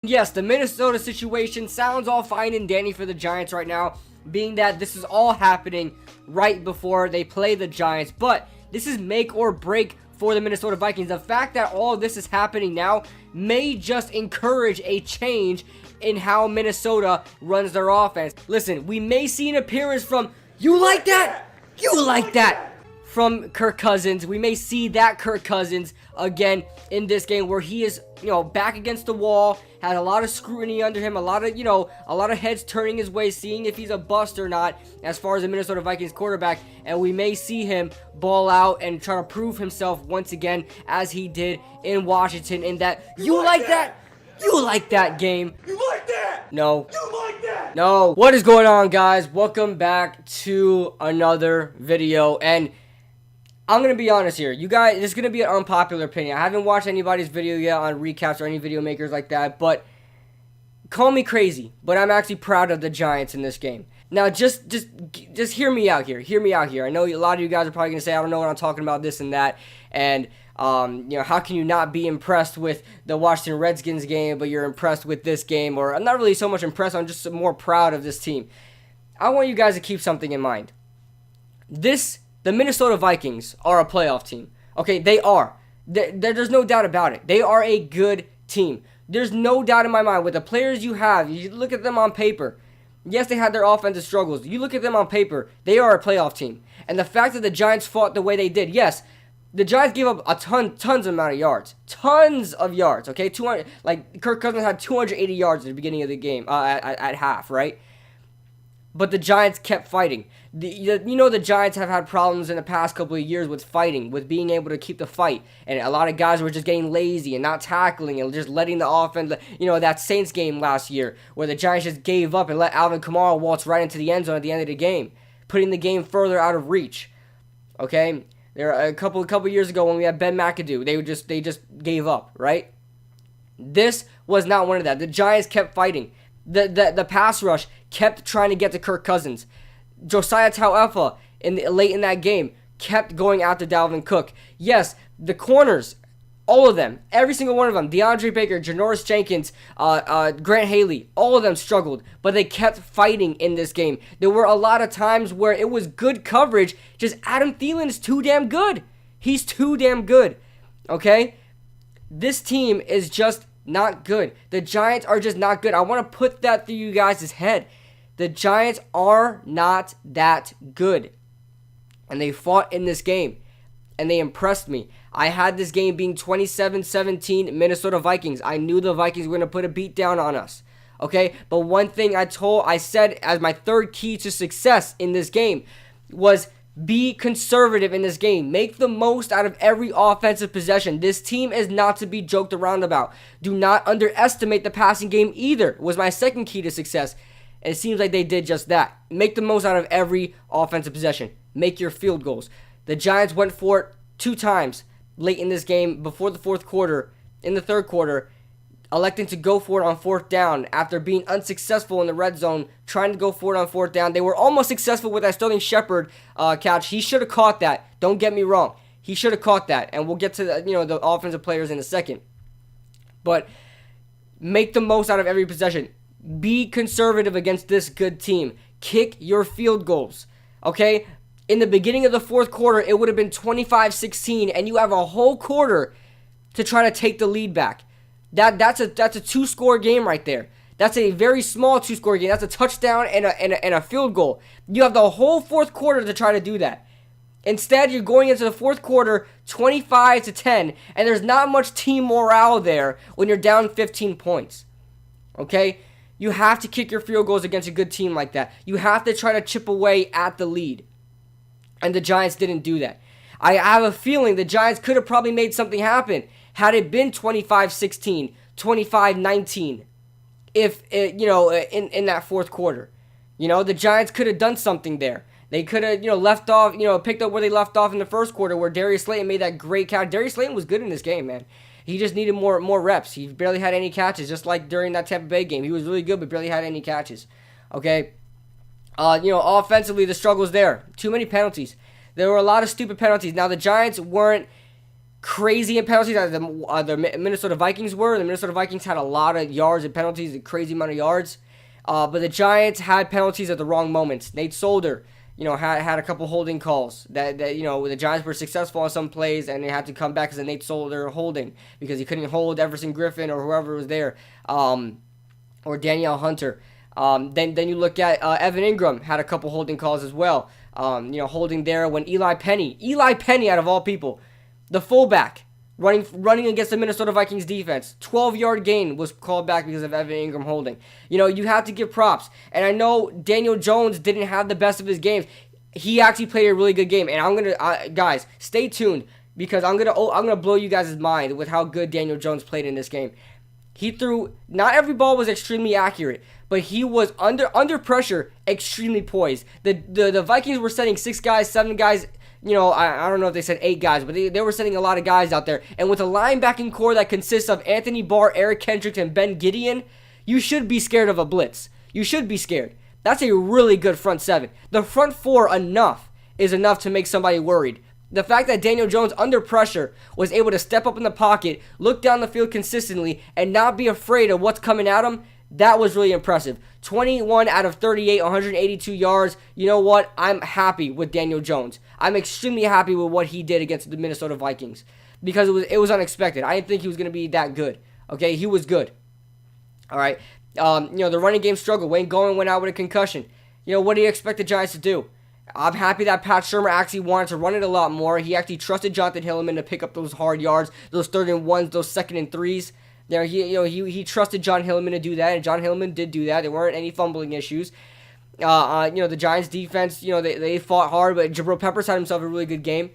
Yes, the Minnesota situation sounds all fine and dandy for the Giants right now, being that this is all happening right before they play the Giants, but this is make or break for the Minnesota Vikings. The fact that all of this is happening now may just encourage a change in how Minnesota runs their offense. Listen, we may see an appearance from, you like that? You like that? From Kirk Cousins. We may see that Kirk Cousins again in this game where he is, back against the wall, had a lot of scrutiny under him, a lot of heads turning his way, seeing if he's a bust or not as far as the Minnesota Vikings quarterback, and we may see him ball out and try to prove himself once again as he did in Washington in that you like that? You like that game. You like that? No. You like that? No. What is going on, guys? Welcome back to another video, and I'm going to be honest here. You guys, this is going to be an unpopular opinion. I haven't watched anybody's video yet on recaps or any video makers like that, but call me crazy, but I'm actually proud of the Giants in this game. Now, just hear me out here. Hear me out here. I know a lot of you guys are probably going to say, I don't know what I'm talking about, this and that, and how can you not be impressed with the Washington Redskins game, but you're impressed with this game? Or I'm not really so much impressed, I'm just more proud of this team. I want you guys to keep something in mind. The Minnesota Vikings are a playoff team. Okay, they are. There's no doubt about it. They are a good team. There's no doubt in my mind. With the players you have, you look at them on paper. Yes, they had their offensive struggles. You look at them on paper, they are a playoff team. And the fact that the Giants fought the way they did, yes, the Giants gave up tons amount of yards. Tons of yards, okay? 200, like, Kirk Cousins had 280 yards at the beginning of the game, at half, right? But the Giants kept fighting. The Giants have had problems in the past couple of years with fighting, with being able to keep the fight. And a lot of guys were just getting lazy and not tackling and just letting the offense, that Saints game last year where the Giants just gave up and let Alvin Kamara waltz right into the end zone at the end of the game, putting the game further out of reach. Okay? There a couple years ago when we had Ben McAdoo, they just gave up, right? This was not one of that. The Giants kept fighting. The pass rush kept trying to get to Kirk Cousins. Josiah Tauefa late in that game kept going after Dalvin Cook. Yes, the corners, all of them, every single one of them, DeAndre Baker, Janoris Jenkins, Grant Haley, all of them struggled, but they kept fighting in this game. There were a lot of times where it was good coverage, just Adam Thielen is too damn good. He's too damn good, okay? This team is just not good. The Giants are just not good. I want to put that through you guys' head. The Giants are not that good. And they fought in this game. And they impressed me. I had this game being 27-17 Minnesota Vikings. I knew the Vikings were going to put a beat down on us. Okay? But one thing I said as my third key to success in this game was be conservative in this game. Make the most out of every offensive possession. This team is not to be joked around about. Do not underestimate the passing game either, was my second key to success. And it seems like they did just that. Make the most out of every offensive possession. Make your field goals. The Giants went for it 2 times late in this game before the fourth quarter, in the third quarter, electing to go for it on 4th down after being unsuccessful in the red zone, trying to go for it on 4th down. They were almost successful with that Sterling Shepard catch. He should have caught that. Don't get me wrong. He should have caught that. And we'll get to the offensive players in a second. But make the most out of every possession. Be conservative against this good team. Kick your field goals. Okay? In the beginning of the fourth quarter, it would have been 25-16, and you have a whole quarter to try to take the lead back. That's a 2-score game right there. That's a very small 2-score game. That's a touchdown and a field goal. You have the whole fourth quarter to try to do that. Instead, you're going into the fourth quarter 25-10, and there's not much team morale there when you're down 15 points. Okay? You have to kick your field goals against a good team like that. You have to try to chip away at the lead. And the Giants didn't do that. I have a feeling the Giants could have probably made something happen had it been 25-16, 25-19, if in that fourth quarter. The Giants could have done something there. They could have, left off, picked up where they left off in the first quarter where Darius Slayton made that great catch. Darius Slayton was good in this game, man. He just needed more reps. He barely had any catches, just like during that Tampa Bay game. He was really good, but barely had any catches. Okay? Offensively, the struggle was there. Too many penalties. There were a lot of stupid penalties. Now, the Giants weren't crazy in penalties as the Minnesota Vikings were. The Minnesota Vikings had a lot of yards and penalties, a crazy amount of yards. But the Giants had penalties at the wrong moments. Nate Solder, had a couple holding calls that the Giants were successful on some plays and they had to come back because of Nate Solder holding because he couldn't hold Everson Griffin or whoever was there, or Danielle Hunter. Then you look at Evan Ingram had a couple holding calls as well. Holding there when Eli Penny out of all people, the fullback, running against the Minnesota Vikings defense, 12-yard gain was called back because of Evan Ingram holding. You have to give props. And I know Daniel Jones didn't have the best of his games. He actually played a really good game. And I'm gonna guys, stay tuned because I'm gonna blow you guys' mind with how good Daniel Jones played in this game. He threw, not every ball was extremely accurate, but he was under pressure extremely poised. The Vikings were sending 6 guys, 7 guys. I don't know if they said 8 guys, but they were sending a lot of guys out there. And with a linebacking core that consists of Anthony Barr, Eric Kendricks, and Ben Gideon, you should be scared of a blitz. You should be scared. That's a really good front 7. The front 4 is enough to make somebody worried. The fact that Daniel Jones, under pressure, was able to step up in the pocket, look down the field consistently, and not be afraid of what's coming at him, that was really impressive. 21 out of 38, 182 yards. You know what? I'm happy with Daniel Jones. I'm extremely happy with what he did against the Minnesota Vikings because it was unexpected. I didn't think he was going to be that good. Okay, he was good. All right. The running game struggled. Wayne Gallman went out with a concussion. What do you expect the Giants to do? I'm happy that Pat Shurmur actually wanted to run it a lot more. He actually trusted Jonathan Hilliman to pick up those hard yards, those 3rd and 1s, those 2nd and 3s. There, he trusted John Hilliman to do that, and John Hilliman did do that. There weren't any fumbling issues. The Giants defense, they fought hard, but Jabril Peppers had himself a really good game.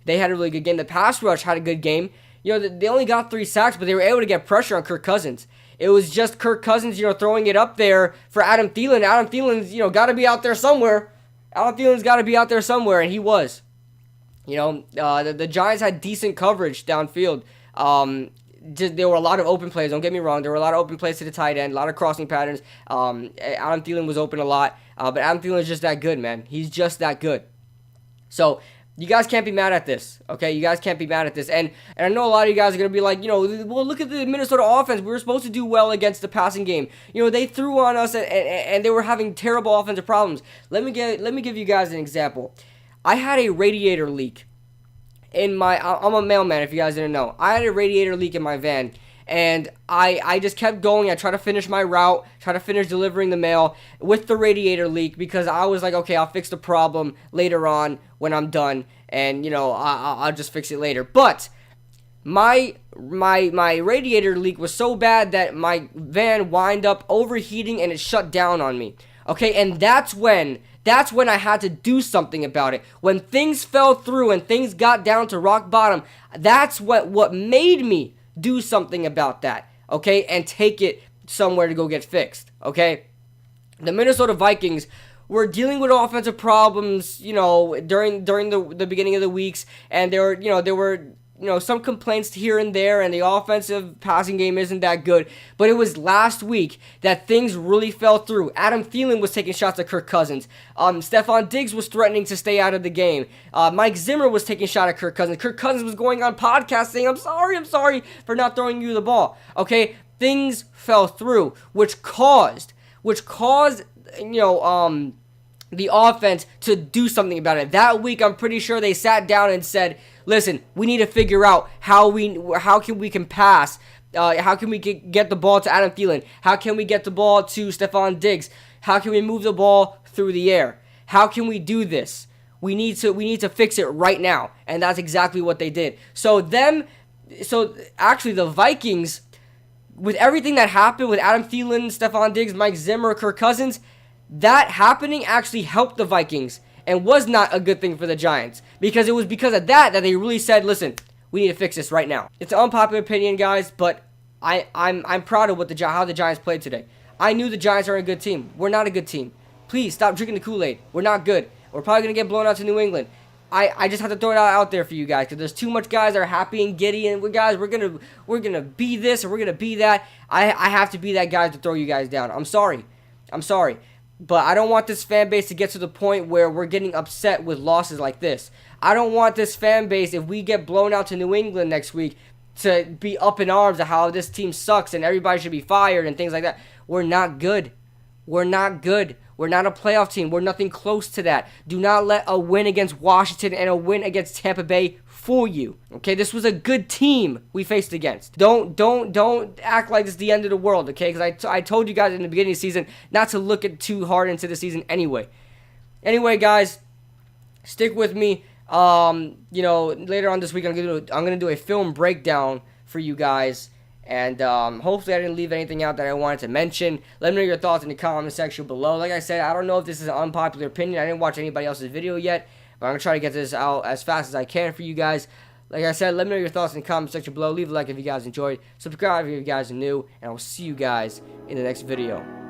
They had a really good game. The pass rush had a good game. They only got 3 sacks, but they were able to get pressure on Kirk Cousins. It was just Kirk Cousins, throwing it up there for Adam Thielen. Adam Thielen's, got to be out there somewhere. Adam Thielen's got to be out there somewhere, and he was. The Giants had decent coverage downfield. There were a lot of open plays. Don't get me wrong. There were a lot of open plays to the tight end, a lot of crossing patterns. Adam Thielen was open a lot, but Adam Thielen is just that good, man. He's just that good. So you guys can't be mad at this, okay? You guys can't be mad at this. And I know a lot of you guys are going to be like, well, look at the Minnesota offense. We were supposed to do well against the passing game. They threw on us and they were having terrible offensive problems. Let me give you guys an example. I had a radiator leak in I'm a mailman, if you guys didn't know. I had a radiator leak in my van, and I just kept going. I tried to finish my route, try to finish delivering the mail with the radiator leak because I was like, okay, I'll fix the problem later on when I'm done, and I'll just fix it later. But my radiator leak was so bad that my van wound up overheating and it shut down on me. Okay, and that's when I had to do something about it. When things fell through and things got down to rock bottom, that's what made me do something about that, okay, and take it somewhere to go get fixed, okay? The Minnesota Vikings were dealing with offensive problems, during the beginning of the weeks, and there were some complaints here and there, and the offensive passing game isn't that good. But it was last week that things really fell through. Adam Thielen was taking shots at Kirk Cousins. Stephon Diggs was threatening to stay out of the game. Mike Zimmer was taking a shot at Kirk Cousins. Kirk Cousins was going on podcast saying, I'm sorry for not throwing you the ball. Okay, things fell through, which caused the offense to do something about it. That week, I'm pretty sure they sat down and said, listen, we need to figure out how can we pass. How can we get the ball to Adam Thielen? How can we get the ball to Stephon Diggs? How can we move the ball through the air? How can we do this? We need to fix it right now. And that's exactly what they did. So actually the Vikings, with everything that happened with Adam Thielen, Stephon Diggs, Mike Zimmer, Kirk Cousins, that happening actually helped the Vikings and was not a good thing for the Giants, because it was because of that they really said, listen, we need to fix this right now. It's an unpopular opinion, guys, but I'm proud of how the Giants played today. I knew the Giants are a good team. We're not a good team. Please stop drinking the Kool-Aid. We're not good. We're probably going to get blown out to New England. I just have to throw it out there for you guys, because there's too much guys that are happy and giddy, and we're gonna be this or we're gonna be that. I have to be that guy to throw you guys down. I'm sorry. But I don't want this fan base to get to the point where we're getting upset with losses like this. I don't want this fan base, if we get blown out to New England next week, to be up in arms of how this team sucks and everybody should be fired and things like that. We're not good. We're not good. We're not a playoff team. We're nothing close to that. Do not let a win against Washington and a win against Tampa Bay fool you. Okay, this was a good team we faced against. Don't act like it's the end of the world, okay? Because I told you guys in the beginning of the season not to look at too hard into the season anyway. Anyway, guys, stick with me. Later on this week, I'm gonna do a film breakdown for you guys. And hopefully I didn't leave anything out that I wanted to mention. Let me know your thoughts in the comment section below. Like I said, I don't know if this is an unpopular opinion. I didn't watch anybody else's video yet, but I'm going to try to get this out as fast as I can for you guys. Like I said, let me know your thoughts in the comment section below. Leave a like if you guys enjoyed. Subscribe if you guys are new. And I will see you guys in the next video.